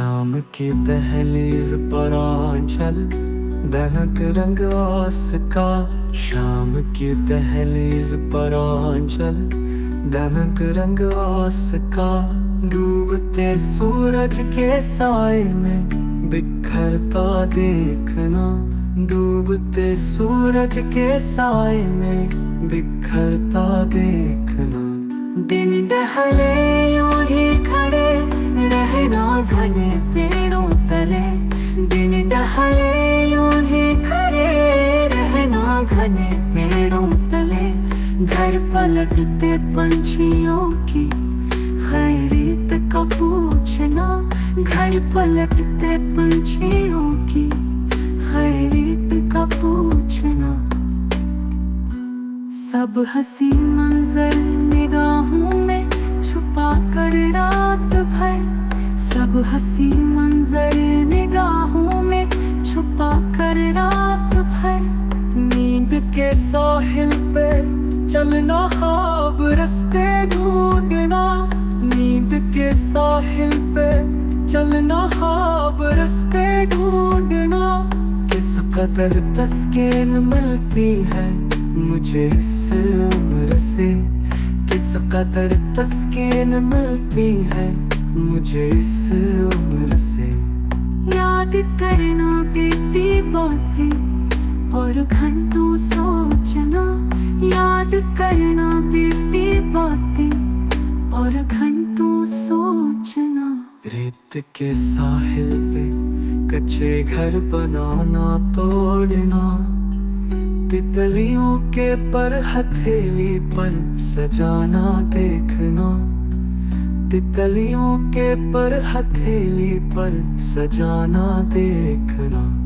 शाम की दहलीज पर आंचल दहक रंग आस का। शाम की दहलीज पर आंचल दहक रंग आस का। डूबते सूरज के साए में बिखरता देखना। डूबते सूरज के साए में बिखरता देखना। दिन दहले यूं ही खड़े रहना घने पेड़ों तले। दिन दहले यूं ही खड़े रहना घने पेड़ों तले। घर पलटते पंछियों की खैरियत का पूछना। घर पलटते पंछियों की खैरियत का पूछना। सब हंसी मंजर निगाहों में छुपा कर रात भर। सब हंसी मंजर निगाहों में छुपा कर रात भर। नींद के साहिल पे चलना ख्वाब रास्ते ढूंढना। नींद के साहिल पे चलना ख्वाब रास्ते ढूंढना। किस कदर तस्कीन मिलती है मुझे इस उम्र से। किस कदर तस्कीन मिलती है मुझे इस उम्र से। याद करना बीती बातें और घंटों सोचना। याद करना बीती बातें और घंटों सोचना। रेत के साहिल पे कच्चे घर बनाना तोड़ना। तितलियों के पर हथेली पर सजाना देखना। तितलियों के पर हथेली पर सजाना देखना।